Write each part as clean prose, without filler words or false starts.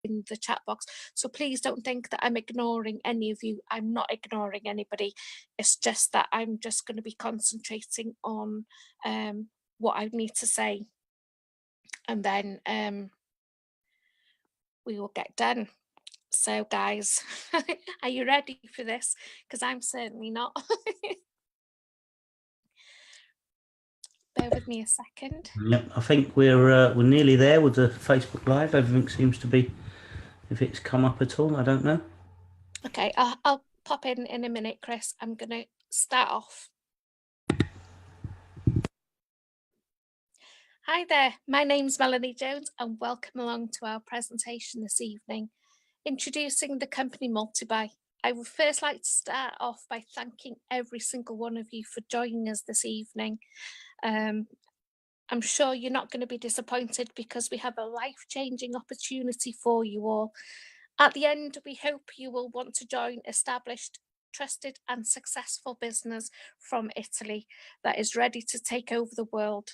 in the chat box. So please don't think that I'm ignoring any of you. I'm not ignoring anybody. It's just that I'm just going to be concentrating on what I need to say, and then we will get done. So guys, are you ready for this? Because I'm certainly not. Bear with me a second. Yep, I think we're nearly there with the Facebook Live. Everything seems to be, if it's come up at all, I don't know. Okay, I'll pop in a minute, Chris. I'm going to start off. Hi there, my name's Melanie Jones and welcome along to our presentation this evening, introducing the company Multibuy. I would first like to start off by thanking every single one of you for joining us this evening. I'm sure you're not going to be disappointed because we have a life-changing opportunity for you all. At the end, we hope you will want to join established, trusted and successful business from Italy that is ready to take over the world.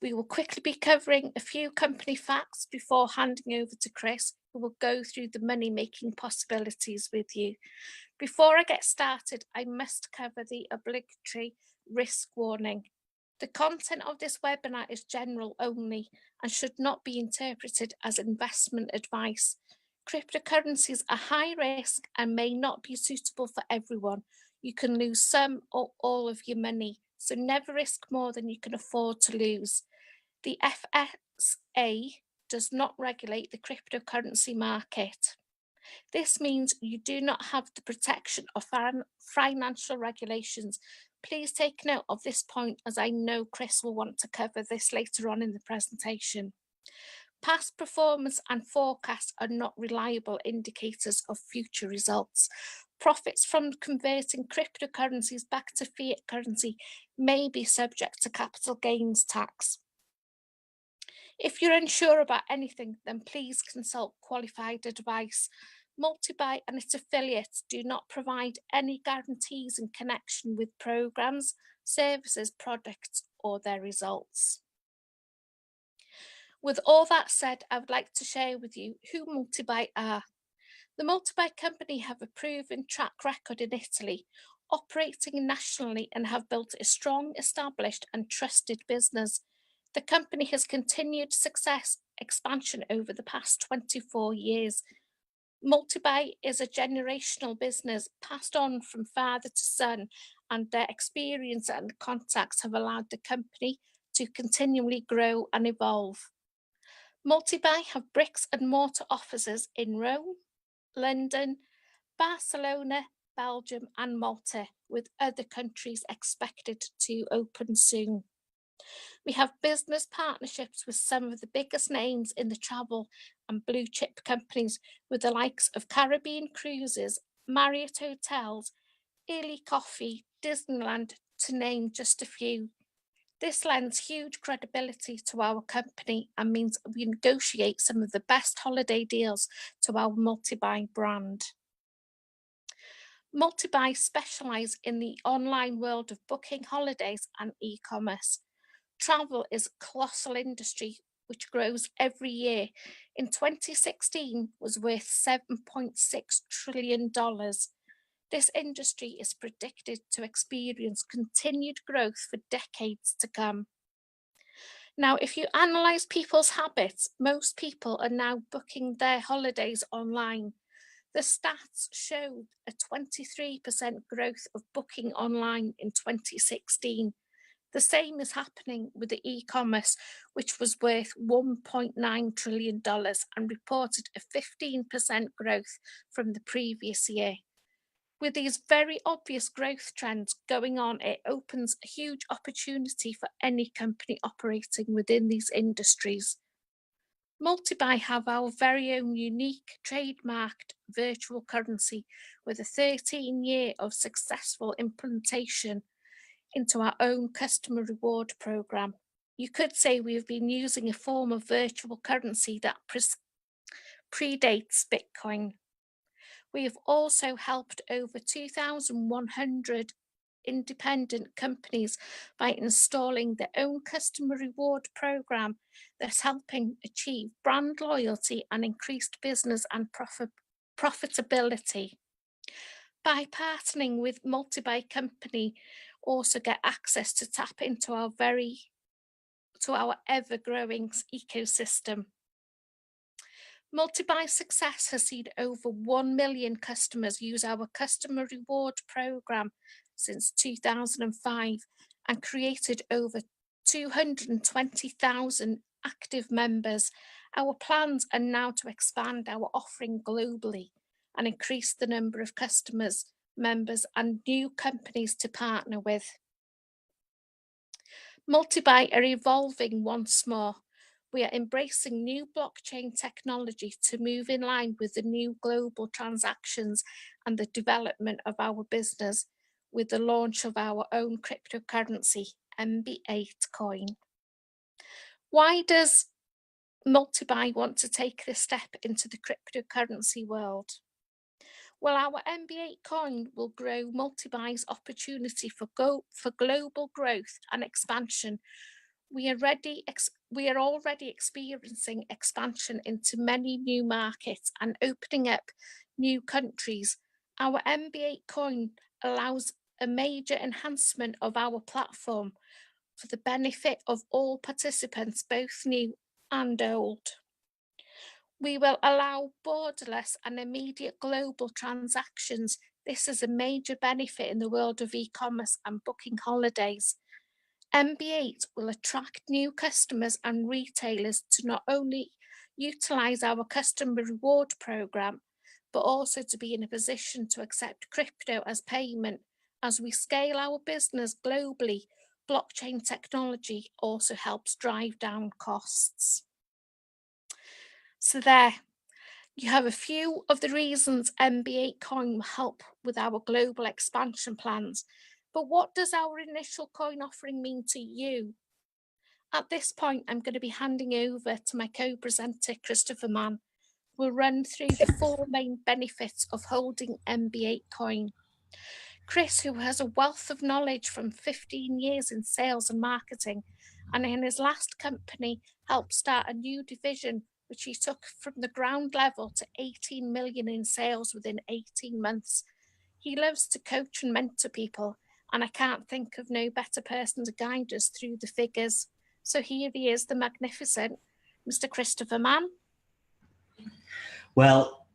We will quickly be covering a few company facts before handing over to Chris, who will go through the money-making possibilities with you. Before I get started, I must cover the obligatory risk warning. The content of this webinar is general only and should not be interpreted as investment advice. Cryptocurrencies are high risk and may not be suitable for everyone. You can lose some or all of your money, so never risk more than you can afford to lose. The FSA does not regulate the cryptocurrency market. This means you do not have the protection of financial regulations. Please take note of this point, as I know Chris will want to cover this later on in the presentation. Past performance and forecasts are not reliable indicators of future results. Profits from converting cryptocurrencies back to fiat currency may be subject to capital gains tax. If you're unsure about anything, then please consult qualified advice. Multibuy and its affiliates do not provide any guarantees in connection with programs, services, products, or their results. With all that said, I would like to share with you who Multibuy are. The Multibuy company have a proven track record in Italy, operating nationally, and have built a strong, established and trusted business. The company has continued success expansion over the past 24 years. Multibuy is a generational business passed on from father to son, and their experience and contacts have allowed the company to continually grow and evolve. Multibuy have bricks and mortar offices in Rome, London, Barcelona, Belgium and Malta, with other countries expected to open soon. We have business partnerships with some of the biggest names in the travel and blue chip companies, with the likes of Caribbean Cruises, Marriott Hotels, Ely Coffee, Disneyland, to name just a few. This lends huge credibility to our company and means we negotiate some of the best holiday deals to our Multibuy brand. Multibuy specialise in the online world of booking holidays and e-commerce. Travel is a colossal industry which grows every year. In 2016 was worth $7.6 trillion. This industry is predicted to experience continued growth for decades to come. Now, if you analyse people's habits, most people are now booking their holidays online. The stats showed a 23% growth of booking online in 2016. The same is happening with the e-commerce, which was worth $1.9 trillion and reported a 15% growth from the previous year. With these very obvious growth trends going on, it opens a huge opportunity for any company operating within these industries. Multibuy have our very own unique trademarked virtual currency with a 13-year of successful implementation into our own customer reward program. You could say we have been using a form of virtual currency that predates Bitcoin. We have also helped over 2,100 independent companies by installing their own customer reward program thus helping achieve brand loyalty and increased business and profitability. By partnering with multi-buy company, also get access to tap into our ever-growing ecosystem. Multi-buy success has seen over 1 million customers use our customer reward program since 2005 and created over 220,000 active members. Our plans are now to expand our offering globally and increase the number of customers, members, and new companies to partner with. Multi-buy are evolving once more. We are embracing new blockchain technology to move in line with the new global transactions and the development of our business with the launch of our own cryptocurrency, MB8COIN. Why does multi-buy want to take this step into the cryptocurrency world? Well, our MB8COIN will grow multi-buy's opportunity for global growth and expansion. We are already experiencing expansion into many new markets and opening up new countries. Our MB8COIN allows a major enhancement of our platform for the benefit of all participants, both new and old. We will allow borderless and immediate global transactions. This is a major benefit in the world of e-commerce and booking holidays. MB8 will attract new customers and retailers to not only utilize our customer reward program, but also to be in a position to accept crypto as payment. As we scale our business globally, blockchain technology also helps drive down costs. So there, you have a few of the reasons MB8COIN will help with our global expansion plans. But what does our initial coin offering mean to you? At this point, I'm going to be handing over to my co-presenter, Christopher Mann, who will run through the 4 main benefits of holding MB8COIN. Chris, who has a wealth of knowledge from 15 years in sales and marketing, and in his last company helped start a new division which he took from the ground level to 18 million in sales within 18 months. He loves to coach and mentor people, and I can't think of no better person to guide us through the figures. So here he is, the magnificent Mr. Christopher Mann. Well,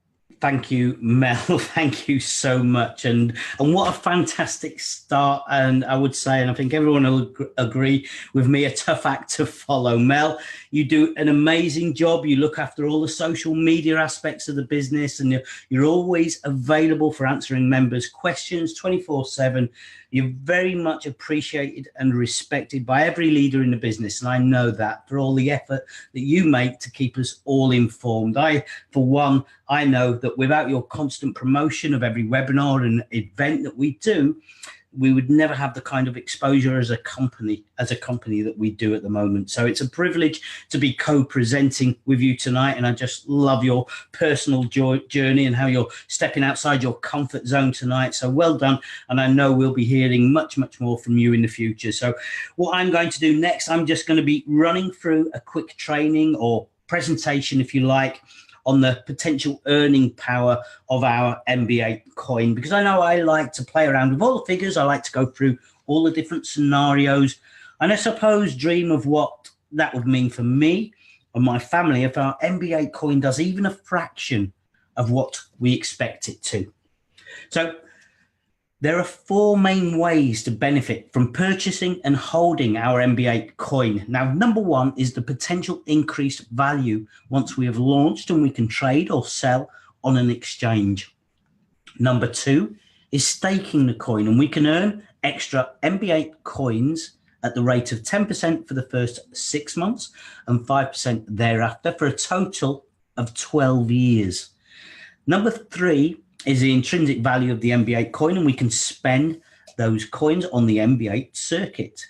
thank you, Mel. Thank you so much. And what a fantastic start. And I would say, and I think everyone will agree with me, a tough act to follow. Mel, you do an amazing job. You look after all the social media aspects of the business, and you're always available for answering members' questions 24/7. You're very much appreciated and respected by every leader in the business. And I know that for all the effort that you make to keep us all informed. For one, I know that without your constant promotion of every webinar and event that we do, we would never have the kind of exposure as a company that we do at the moment. So it's a privilege to be co-presenting with you tonight. And I just love your personal journey and how you're stepping outside your comfort zone tonight. So well done. And I know we'll be hearing much, much more from you in the future. So what I'm going to do next, I'm just going to be running through a quick training or presentation, if you like, on the potential earning power of our MB8COIN, because I know I like to play around with all the figures. I like to go through all the different scenarios, and I suppose dream of what that would mean for me and my family if our MB8COIN does even a fraction of what we expect it to. So there are 4 main ways to benefit from purchasing and holding our MB8COIN. Now, number 1 is the potential increased value once we have launched and we can trade or sell on an exchange. Number 2 is staking the coin, and we can earn extra MB8COINs at the rate of 10% for the first 6 months and 5% thereafter for a total of 12 years. Number 3 is the intrinsic value of the MB8COIN, and we can spend those coins on the MB8 circuit,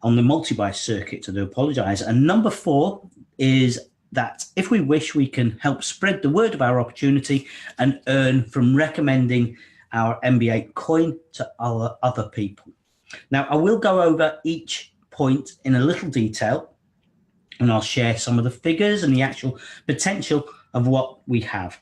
on the multi-buy circuit, I do apologize. And number 4 is that if we wish, we can help spread the word of our opportunity and earn from recommending our MB8COIN to other people. Now, I will go over each point in a little detail, and I'll share some of the figures and the actual potential of what we have.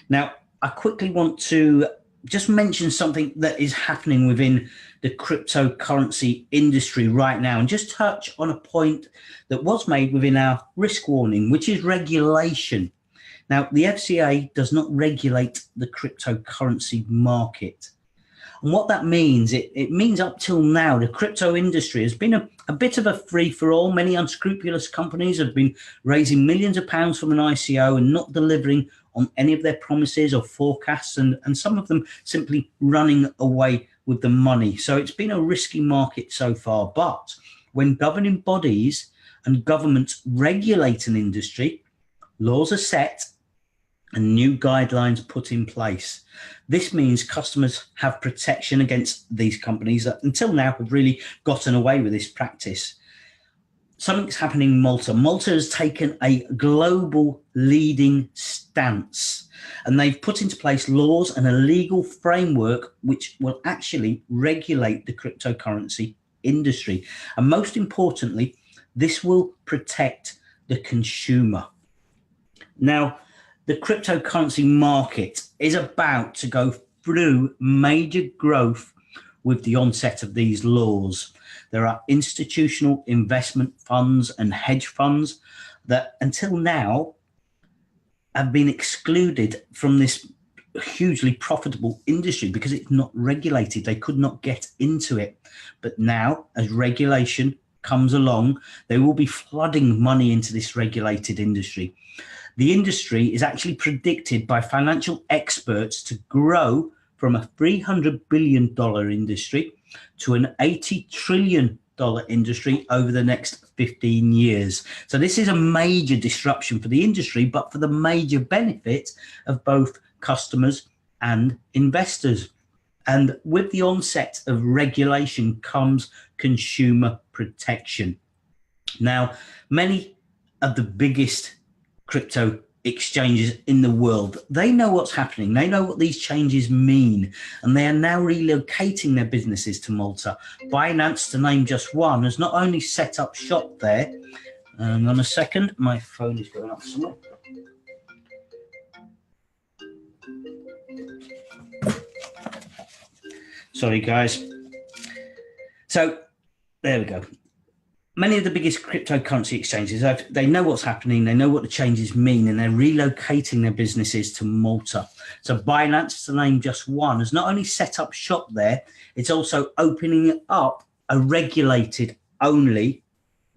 Now, I quickly want to just mention something that is happening within the cryptocurrency industry right now, and just touch on a point that was made within our risk warning, which is regulation. Now, the FCA does not regulate the cryptocurrency market. And what that means, it means up till now, the crypto industry has been a bit of a free-for-all. Many unscrupulous companies have been raising millions of pounds from an ICO and not delivering on any of their promises or forecasts, and some of them simply running away with the money. So it's been a risky market so far. But when governing bodies and governments regulate an industry, laws are set and new guidelines put in place. This means customers have protection against these companies that until now have really gotten away with this practice. Something's happening in Malta. Malta has taken a global leading stance, and they've put into place laws and a legal framework which will actually regulate the cryptocurrency industry. And most importantly, this will protect the consumer. Now, the cryptocurrency market is about to go through major growth with the onset of these laws. There are institutional investment funds and hedge funds that until now have been excluded from this hugely profitable industry because it's not regulated. They could not get into it. But now, as regulation comes along, they will be flooding money into this regulated industry. The industry is actually predicted by financial experts to grow from a $300 billion industry to an $80 trillion industry over the next 15 years. So this is a major disruption for the industry, but for the major benefit of both customers and investors. And with the onset of regulation comes consumer protection. Now, many of the biggest crypto exchanges in the world, they know what's happening. They know what these changes mean, and they are now relocating their businesses to Malta. Binance, to name just one, has not only set up shop there. Hang on a second, my phone is going up somewhere. Sorry, guys. So there we go. Many of the biggest cryptocurrency exchanges, they know what's happening, they know what the changes mean, and they're relocating their businesses to Malta. So Binance, to name just one, has not only set up shop there, it's also opening up a regulated only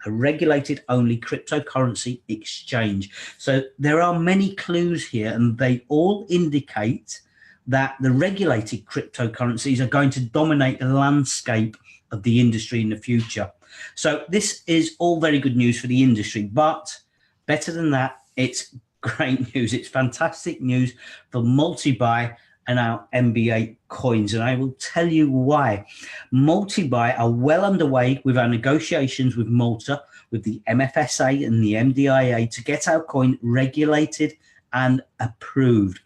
cryptocurrency exchange. So there are many clues here, and they all indicate that the regulated cryptocurrencies are going to dominate the landscape of the industry in the future. So this is all very good news for the industry, but better than that, it's great news. It's fantastic news for multi-buy and our MB8 coins, and I will tell you why. Multi-buy are well underway with our negotiations with Malta, with the MFSA and the MDIA to get our coin regulated and approved.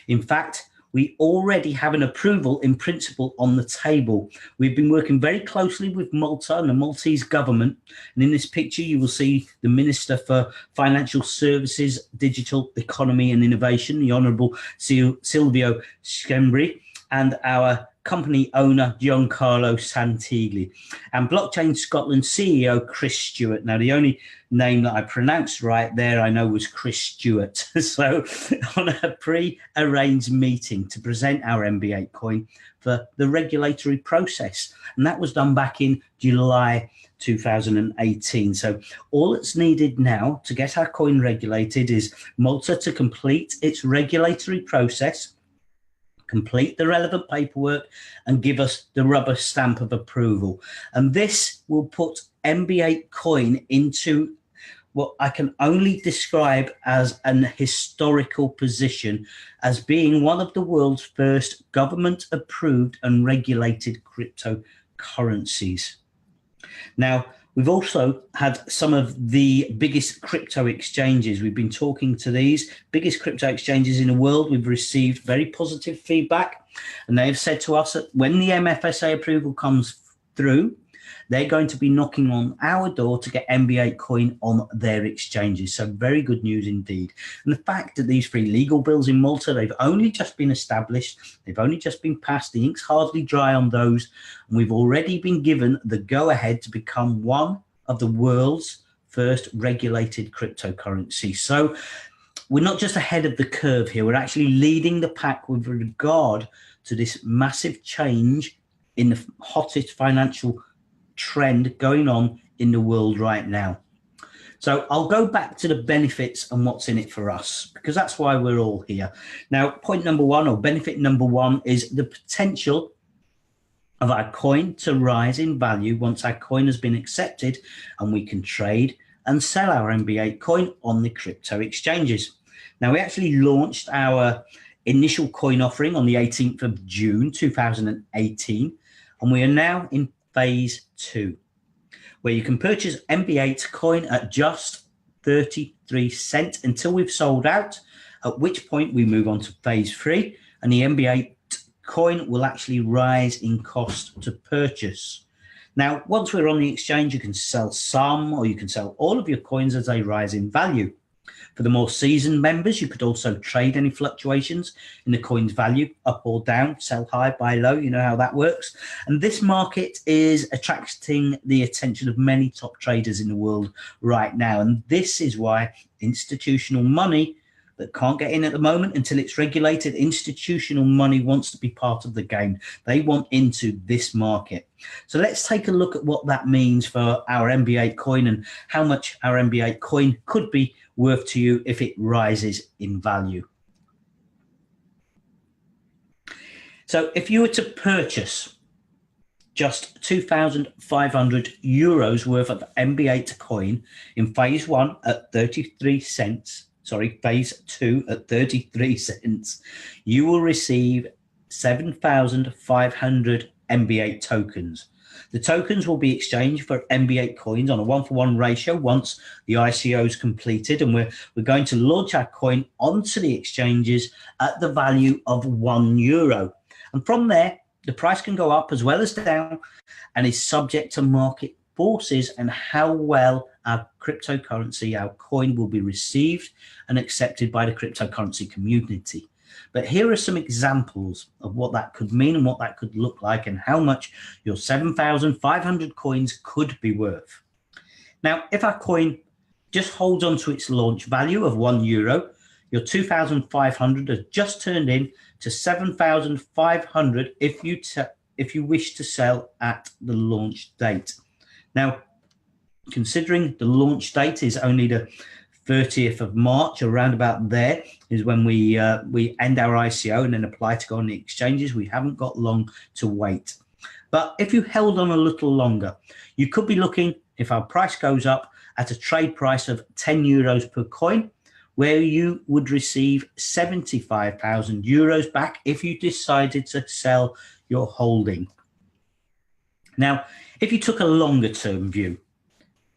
In fact, we already have an approval in principle on the table. We've been working very closely with Malta and the Maltese government. And in this picture, you will see the Minister for Financial Services, Digital Economy and Innovation, the Honourable Silvio Schembri, and our company owner, Giancarlo Santilli, and Blockchain Scotland CEO, Chris Stewart. Now, the only name that I pronounced right there, I know, was Chris Stewart. So on a pre-arranged meeting to present our MB8 coin for the regulatory process. And that was done back in July 2018. So all that's needed now to get our coin regulated is Malta to complete its regulatory process, complete the relevant paperwork, and give us the rubber stamp of approval. And this will put MB8 coin into what I can only describe as an historical position, as being one of the world's first government-approved and regulated cryptocurrencies. Now, we've also had some of the biggest crypto exchanges. We've been talking to these biggest crypto exchanges in the world. We've received very positive feedback, and they have said to us that when the MFSA approval comes through, they're going to be knocking on our door to get MB8 coin on their exchanges. So very good news indeed. And the fact that these free legal bills in Malta, they've only just been established, they've only just been passed, the ink's hardly dry on those, and we've already been given the go-ahead to become one of the world's first regulated cryptocurrency. So we're not just ahead of the curve here, we're actually leading the pack with regard to this massive change in the hottest financial trend going on in the world right now. So I'll go back to the benefits and what's in it for us, because that's why we're all here. Now, point number one, or benefit number one, is the potential of our coin to rise in value once our coin has been accepted and we can trade and sell our MB8 coin on the crypto exchanges. Now, we actually launched our initial coin offering on the 18th of June 2018, and we are now in phase 2, where you can purchase MB8 coin at just 33 cents until we've sold out, at which point we move on to phase 3, and the MB8 coin will actually rise in cost to purchase. Now, once we're on the exchange, you can sell some or you can sell all of your coins as they rise in value. For the more seasoned members, you could also trade any fluctuations in the coin's value, up or down, sell high, buy low, you know how that works. And this market is attracting the attention of many top traders in the world right now. And this is why institutional money that can't get in at the moment until it's regulated, institutional money wants to be part of the game. They want into this market. So let's take a look at what that means for our MB8 coin and how much our MB8 coin could be worth to you if it rises in value. So if you were to purchase just 2,500 euros worth of MB8 coin in phase 1 at 33 cents, phase 2 at 33 cents, you will receive 7,500 MB8 tokens. The tokens will be exchanged for MB8 coins on a 1-for-1 ratio once the ICO is completed, and we're going to launch our coin onto the exchanges at the value of €1. And from there, the price can go up as well as down and is subject to market forces and how well our cryptocurrency, our coin, will be received and accepted by the cryptocurrency community. But here are some examples of what that could mean and what that could look like and how much your 7,500 coins could be worth. Now, if our coin just holds on to its launch value of €1, your 2,500 has just turned in to 7,500 if you wish to sell at the launch date. Now, considering the launch date is only the 30th of March, around about there is when we end our ICO and then apply to go on the exchanges. We haven't got long to wait. But if you held on a little longer, you could be looking, if our price goes up, at a trade price of €10 per coin, where you would receive 75,000 euros back if you decided to sell your holding. Now, if you took a longer term view,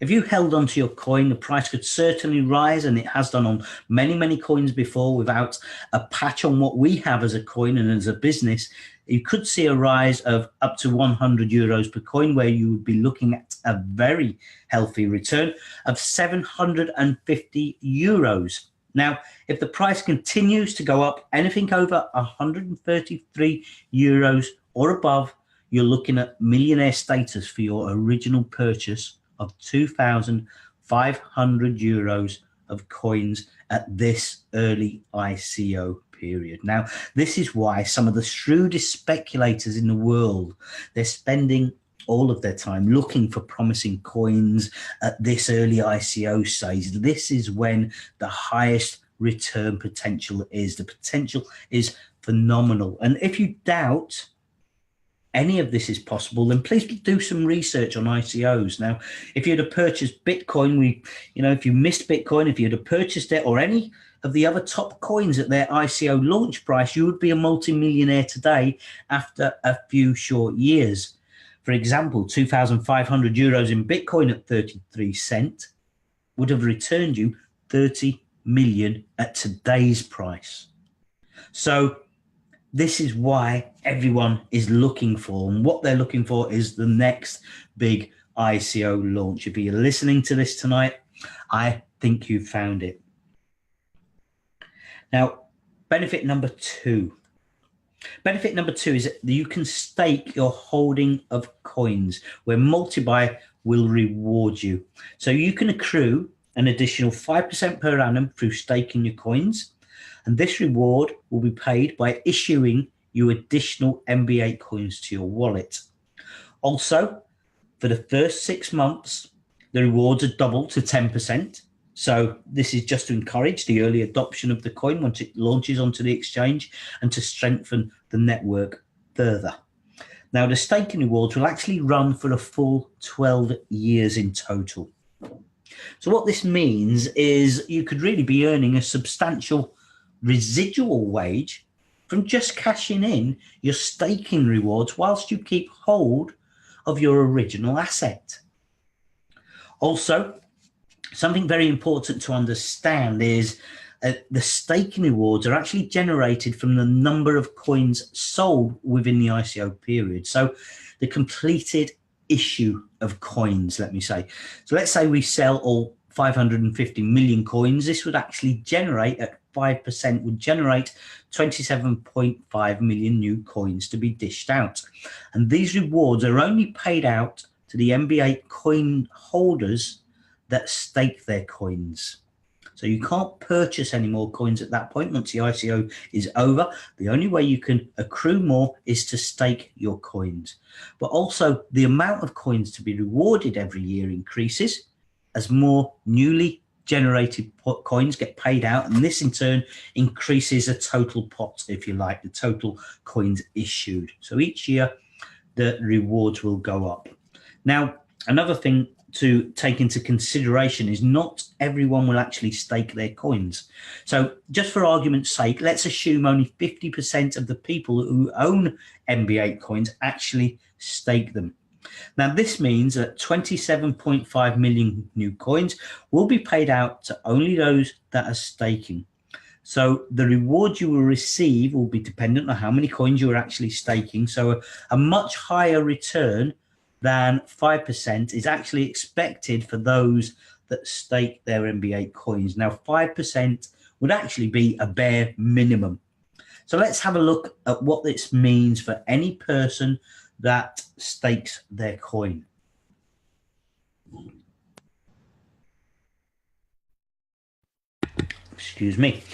if you held onto your coin, the price could certainly rise, and it has done on many, many coins before without a patch on what we have as a coin and as a business. You could see a rise of up to €100 per coin, where you would be looking at a very healthy return of €750. Now, if the price continues to go up, anything over €133 or above, you're looking at millionaire status for your original purchase of 2,500 euros of coins at this early ICO period. Now, this is why some of the shrewdest speculators in the world, they're spending all of their time looking for promising coins at this early ICO stage. This is when the highest return potential is. The potential is phenomenal. And if you doubt any of this is possible, then please do some research on ICOs. Now, if you'd have purchased Bitcoin, if you missed Bitcoin, if you'd have purchased it or any of the other top coins at their ICO launch price, you would be a multimillionaire today after a few short years. For example, 2,500 euros in Bitcoin at 33 cents would have returned you 30 million at today's price. So this is why everyone is looking for, and what they're looking for is the next big ICO launch. If you're listening to this tonight, I think you found it. Now, benefit number two. Benefit number two is that you can stake your holding of coins, where Multibuy will reward you. So you can accrue an additional 5% per annum through staking your coins, and this reward will be paid by issuing you additional MB8 coins to your wallet. Also, for the first 6 months, the rewards are doubled to 10%. So this is just to encourage the early adoption of the coin once it launches onto the exchange and to strengthen the network further. Now, the staking rewards will actually run for a full 12 years in total. So what this means is you could really be earning a substantial residual wage from just cashing in your staking rewards whilst you keep hold of your original asset. Also, something very important to understand is the staking rewards are actually generated from the number of coins sold within the ICO period. So the completed issue of coins, let me say. So let's say we sell all 550 million coins. This would actually generate, at 5%, would generate 27.5 million new coins to be dished out. And these rewards are only paid out to the MB8 coin holders that stake their coins. So you can't purchase any more coins at that point. Once the ICO is over, the only way you can accrue more is to stake your coins. But also the amount of coins to be rewarded every year increases as more newly generated coins get paid out, and this in turn increases a total pot, if you like, the total coins issued. So each year the rewards will go up. Now, another thing to take into consideration is not everyone will actually stake their coins. So just for argument's sake, let's assume only 50% of the people who own MB8 coins actually stake them. Now, this means that 27.5 million new coins will be paid out to only those that are staking. So the reward you will receive will be dependent on how many coins you are actually staking. So a much higher return than 5% is actually expected for those that stake their MB8 coins. Now, 5% would actually be a bare minimum. So let's have a look at what this means for any person that stakes their coin. Excuse me.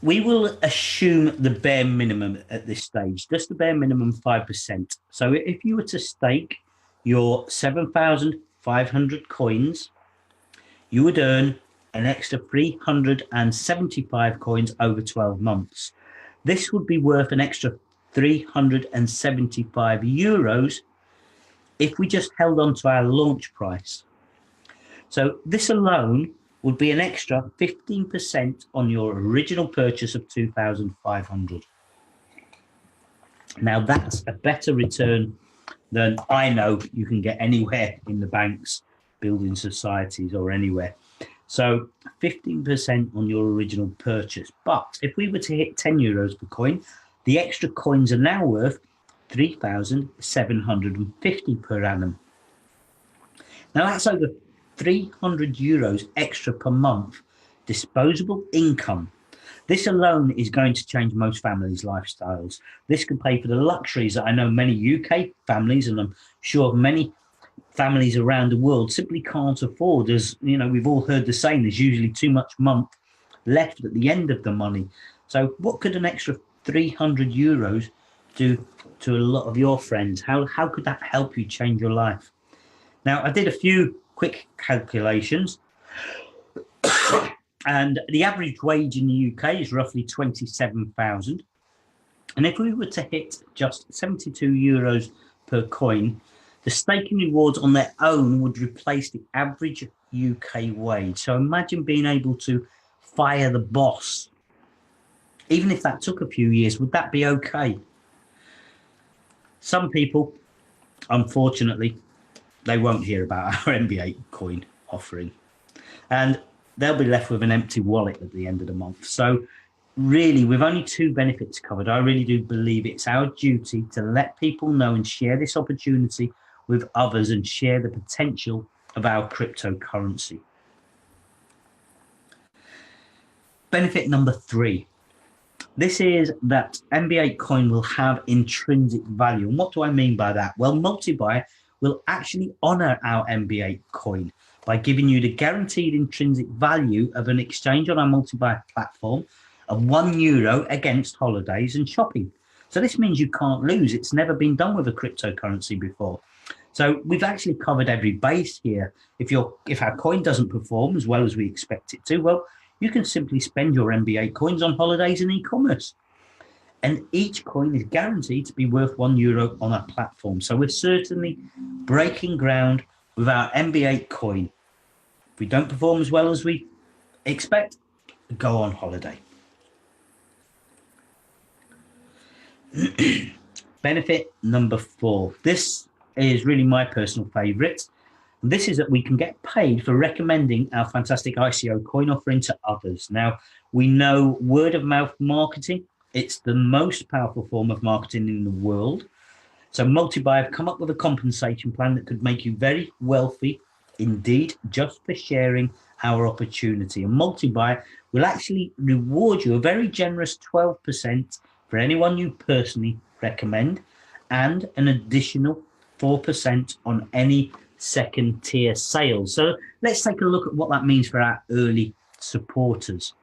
We will assume the bare minimum at this stage, just the bare minimum 5%. So if you were to stake your 7,500 coins, you would earn an extra 375 coins over 12 months. This would be worth an extra 375 euros if we just held on to our launch price. So this alone would be an extra 15% on your original purchase of 2,500. Now, that's a better return than I know you can get anywhere in the banks, building societies, or anywhere. So 15% on your original purchase. But if we were to hit 10 euros per coin, the extra coins are now worth 3,750 per annum. Now, that's over 300 euros extra per month disposable income. This alone is going to change most families' lifestyles. This can pay for the luxuries that I know many UK families, and I'm sure many families around the world, simply can't afford. As you know, we've all heard the saying, there's usually too much month left at the end of the money. So what could an extra 300 euros do to a lot of your friends? How could that help you change your life? Now, I did a few quick calculations, and the average wage in the UK is roughly 27,000. And if we were to hit just 72 euros per coin, the staking rewards on their own would replace the average UK wage. So imagine being able to fire the boss. Even if that took a few years, would that be okay? Some people, unfortunately, they won't hear about our MB8 coin offering, and they'll be left with an empty wallet at the end of the month. So really, with only 2 benefits covered, I really do believe it's our duty to let people know and share this opportunity with others and share the potential of our cryptocurrency. Benefit number 3. This is that MB8COIN will have intrinsic value. And what do I mean by that? Well, MultiBuy will actually honor our MB8COIN by giving you the guaranteed intrinsic value of an exchange on our MultiBuy platform of €1 against holidays and shopping. So this means you can't lose. It's never been done with a cryptocurrency before. So we've actually covered every base here. If our coin doesn't perform as well as we expect it to, well, you can simply spend your MB8COINs on holidays and e-commerce. And each coin is guaranteed to be worth €1 on our platform. So we're certainly breaking ground with our MB8COIN. If we don't perform as well as we expect, go on holiday. Benefit number 4. This is really my personal favorite. This is that we can get paid for recommending our fantastic ICO coin offering to others. Now, we know word of mouth marketing, it's the most powerful form of marketing in the world. So MultiBuy have come up with a compensation plan that could make you very wealthy indeed, just for sharing our opportunity. And MultiBuy will actually reward you a very generous 12% for anyone you personally recommend, and an additional 4% on any second tier sales. So let's take a look at what that means for our early supporters.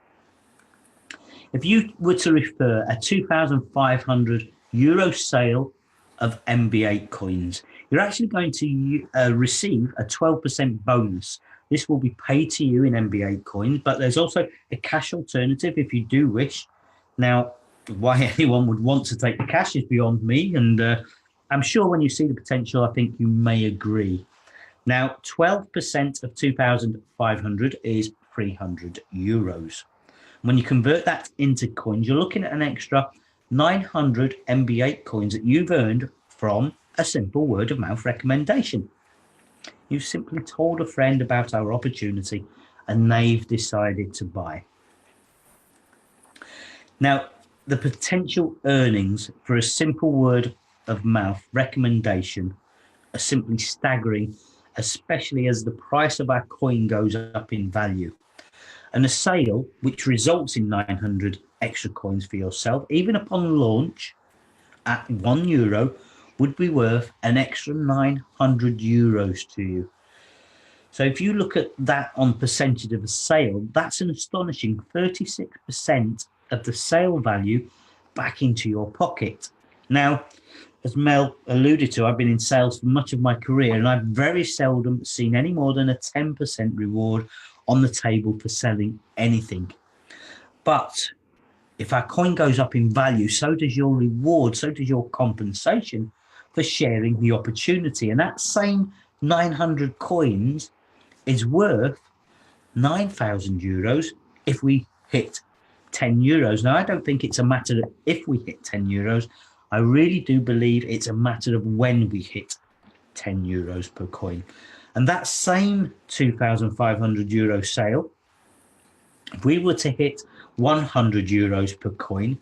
If you were to refer a €2,500 sale of MB8COINs, you're actually going to receive a 12% bonus. This will be paid to you in MB8COINs, but there's also a cash alternative if you do wish. Now, why anyone would want to take the cash is beyond me, and I'm sure when you see the potential, I think you may agree. Now, 12% of 2,500 is €300. When you convert that into coins, you're looking at an extra 900 MB8COINs that you've earned from a simple word of mouth recommendation. You've simply told a friend about our opportunity and they've decided to buy. Now, the potential earnings for a simple word of mouth recommendation are simply staggering, especially as the price of our coin goes up in value. And a sale which results in 900 extra coins for yourself, even upon launch at €1, would be worth an extra €900 to you. So if you look at that on percentage of a sale, that's an astonishing 36% of the sale value back into your pocket. Now, as Mel alluded to, I've been in sales for much of my career, and I've very seldom seen any more than a 10% reward on the table for selling anything. But if our coin goes up in value, so does your reward, so does your compensation for sharing the opportunity. And that same 900 coins is worth €9,000 if we hit €10. Now, I don't think it's a matter of if we hit €10. I really do believe it's a matter of when we hit €10 per coin. And that same €2,500 sale, if we were to hit €100 per coin,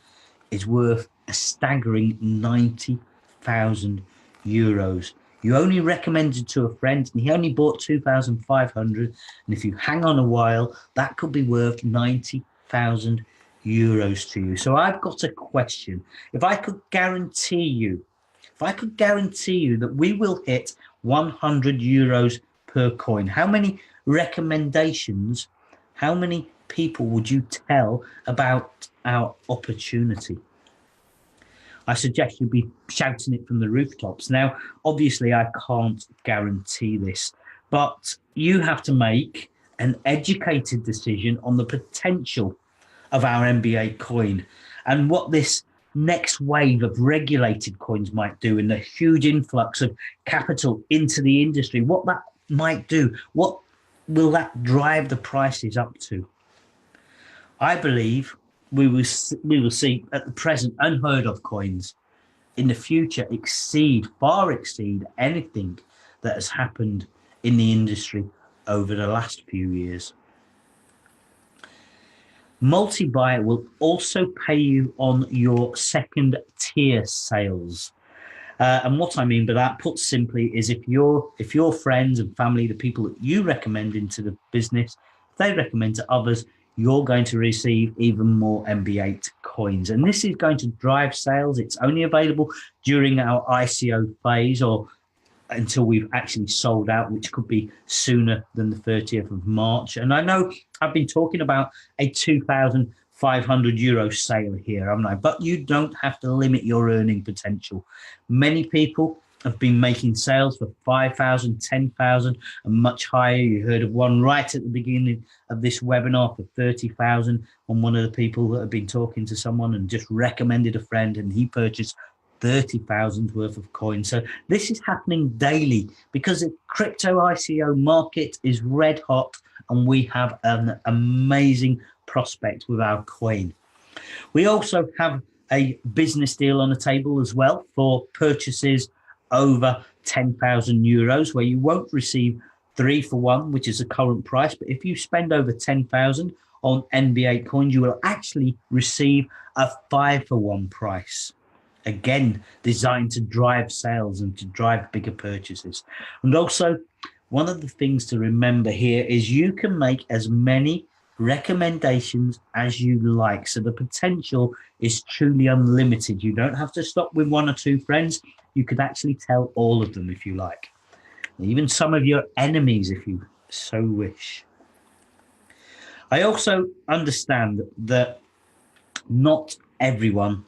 is worth a staggering €90,000. You only recommended to a friend and he only bought 2,500. And if you hang on a while, that could be worth €90,000 to you. So I've got a question. If I could guarantee you that we will hit €100 per coin, how many recommendations, how many people would you tell about our opportunity? I suggest you be shouting it from the rooftops. Now, obviously, I can't guarantee this, but you have to make an educated decision on the potential of our MB8COIN and what this next wave of regulated coins might do, and the huge influx of capital into the industry, what that might do. What will that drive the prices up to? I believe we will see at the present unheard of coins in the future far exceed anything that has happened in the industry over the last few years. Multi-buy will also pay you on your second tier sales. And what I mean by that, put simply, is if your friends and family, the people that you recommend into the business, they recommend to others, you're going to receive even more MB8 coins. And this is going to drive sales. It's only available during our ICO phase, or until we've actually sold out, which could be sooner than the 30th of March. And I know I've been talking about a €2,500 sale here, haven't I? But you don't have to limit your earning potential. Many people have been making sales for 5,000, 10,000, and much higher. You heard of one right at the beginning of this webinar for 30,000, and one of the people that have been talking to someone and just recommended a friend, and he purchased 30,000 worth of coins. So this is happening daily because the crypto ICO market is red hot, and we have an amazing prospect with our coin. We also have a business deal on the table as well for purchases over €10,000, where you won't receive 3 for 1, which is the current price. But if you spend over 10,000 on MB8 coins, you will actually receive a 5 for 1 price. Again, designed to drive sales and to drive bigger purchases. And also, one of the things to remember here is you can make as many recommendations as you like. So the potential is truly unlimited. You don't have to stop with 1 or 2 friends. You could actually tell all of them if you like. Even some of your enemies, if you so wish. I also understand that not everyone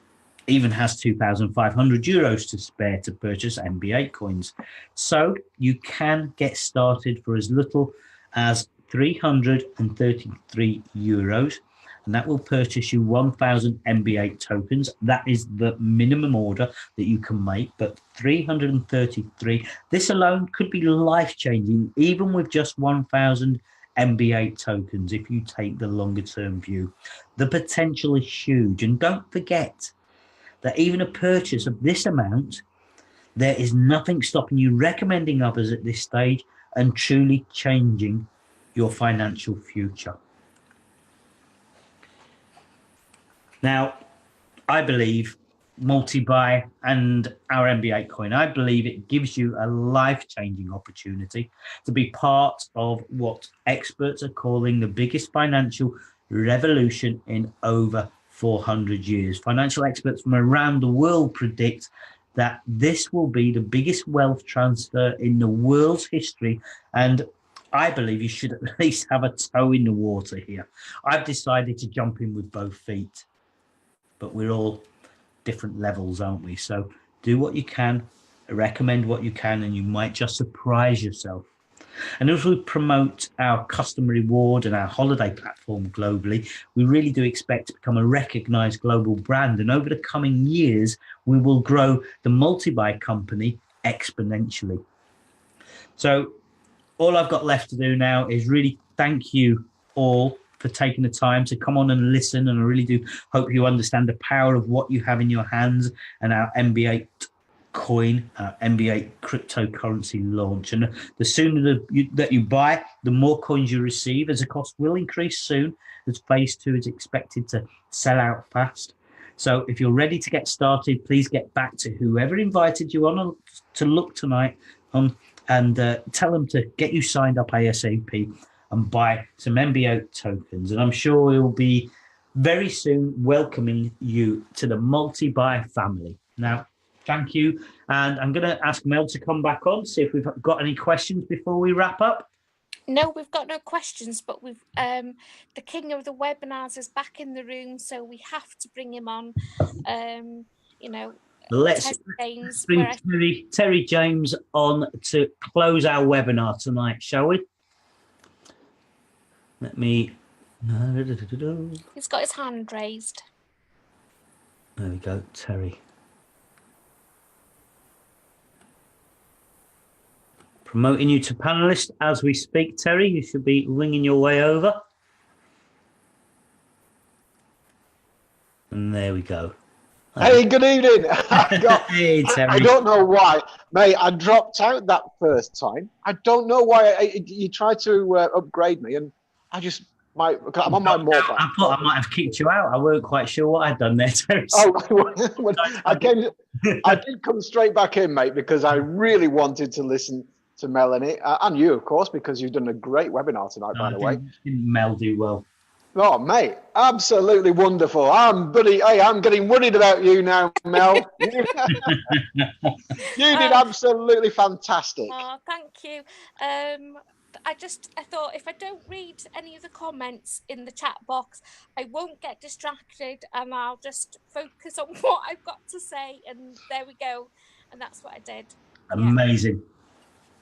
even has €2,500 to spare to purchase MB8 coins. So you can get started for as little as €333, and that will purchase you 1,000 MB8 tokens. That is the minimum order that you can make, but 333, this alone could be life-changing, even with just 1,000 MB8 tokens, if you take the longer-term view. The potential is huge, and don't forget that even a purchase of this amount, there is nothing stopping you recommending others at this stage and truly changing your financial future. Now, I believe multi-buy and our MB8 coin, I believe it gives you a life-changing opportunity to be part of what experts are calling the biggest financial revolution in over 400 years. Financial experts from around the world predict that this will be the biggest wealth transfer in the world's history, and I believe you should at least have a toe in the water here. I've decided to jump in with both feet, but we're all different levels, aren't we? So do what you can, recommend what you can, and you might just surprise yourself. And as we promote our customer reward and our holiday platform globally, we really do expect to become a recognized global brand. And over the coming years, we will grow the multi-buy company exponentially. So all I've got left to do now is really thank you all for taking the time to come on and listen. And I really do hope you understand the power of what you have in your hands and our MB8 coin, MB8 cryptocurrency launch. And the sooner that you buy, the more coins you receive, as the cost will increase soon, as phase 2 is expected to sell out fast. So if you're ready to get started, please get back to whoever invited you on to look tonight and tell them to get you signed up ASAP and buy some MB8 tokens. And I'm sure we'll be very soon welcoming you to the multi-buy family. Now, thank you. And I'm going to ask Mel to come back on, see if we've got any questions before we wrap up. No, we've got no questions, but we've the king of the webinars is back in the room, so we have to bring him on. Let's bring Terry James on to close our webinar tonight, shall we? Let me... He's got his hand raised. There we go, Terry. Promoting you to panelist as we speak, Terry. You should be winging your way over. And there we go. Hey, good evening. Hey, Terry. I don't know why, mate. I dropped out that first time. I don't know why. You tried to upgrade me, and I just I'm on my mobile. I thought I might have kicked you out. I weren't quite sure what I'd done there, Terry. Oh, I did come straight back in, mate, because I really wanted to listen to Melanie and you, of course, because you've done a great webinar tonight, by the way. Didn't Mel do well? Oh, mate, absolutely wonderful. I'm getting worried about you now, Mel. You did absolutely fantastic. Oh, thank you. I thought if I don't read any of the comments in the chat box, I won't get distracted and I'll just focus on what I've got to say. And there we go. And that's what I did. Amazing.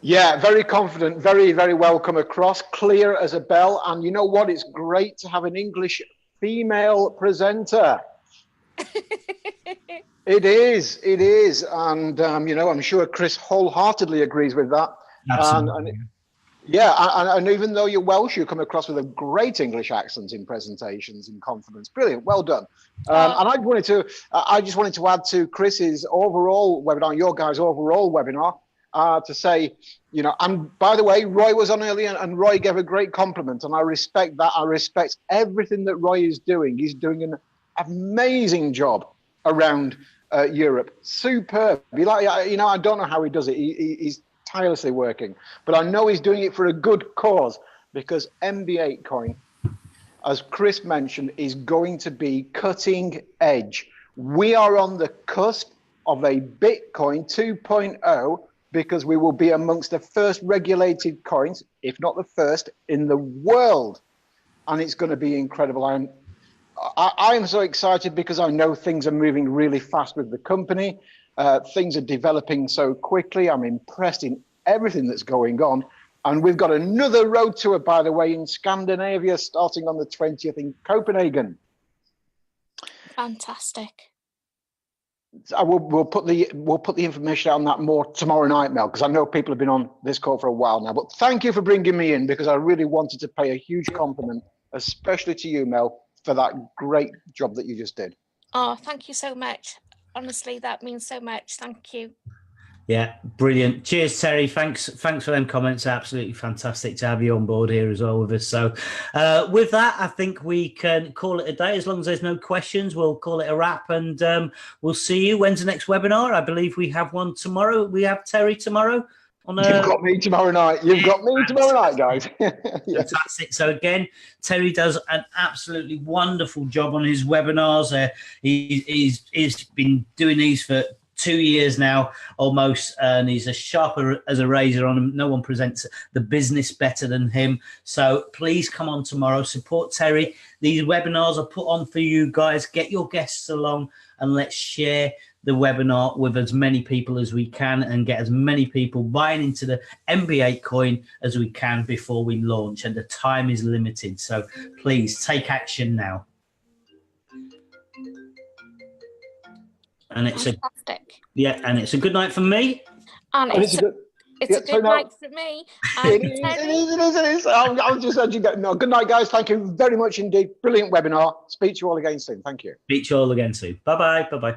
Yeah, very confident, very, very well come across, clear as a bell. And you know what? It's great to have an English female presenter. It is. And, I'm sure Chris wholeheartedly agrees with that. Absolutely. And even though you're Welsh, you come across with a great English accent in presentations and confidence. Brilliant, well done. And I just wanted to add to Chris's overall webinar, your guys' overall webinar, to say, and by the way, Roy was on earlier and Roy gave a great compliment, and I respect that. I respect everything that Roy is doing. He's doing an amazing job around Europe. Superb. I don't know how he does it. He's tirelessly working, but I know he's doing it for a good cause, because MB8COIN, as Chris mentioned, is going to be cutting edge. We are on the cusp of a Bitcoin 2.0, because we will be amongst the first regulated coins, if not the first, in the world. And it's going to be incredible. I'm so excited because I know things are moving really fast with the company. Things are developing so quickly. I'm impressed in everything that's going on. And we've got another road tour, by the way, in Scandinavia, starting on the 20th in Copenhagen. Fantastic. We'll put the information out on that more tomorrow night, Mel, because I know people have been on this call for a while now. But thank you for bringing me in, because I really wanted to pay a huge compliment, especially to you, Mel, for that great job that you just did. Oh, thank you so much. Honestly, that means so much. Thank you. Yeah, brilliant. Cheers, Terry. Thanks for them comments. Absolutely fantastic to have you on board here as well with us. So with that, I think we can call it a day. As long as there's no questions, we'll call it a wrap, and we'll see you. When's the next webinar? I believe we have one tomorrow. We have Terry tomorrow. You've got me tomorrow night. You've got me tomorrow night, guys. Yeah. Fantastic. So again, Terry does an absolutely wonderful job on his webinars. He's been doing these for 2 years now almost, and he's as sharp as a razor on him. No one presents the business better than him. So please come on tomorrow, support Terry. These webinars are put on for you guys. Get your guests along and let's share the webinar with as many people as we can and get as many people buying into the MB8COIN as we can before we launch, and the time is limited. So please take action now. And it's fantastic. And it's a good night for me. And it's a good night for me. It is. I'm just letting you go. No, good night, guys. Thank you very much indeed. Brilliant webinar. Speak to you all again soon. Thank you. Speak to you all again soon. Bye-bye. Bye-bye.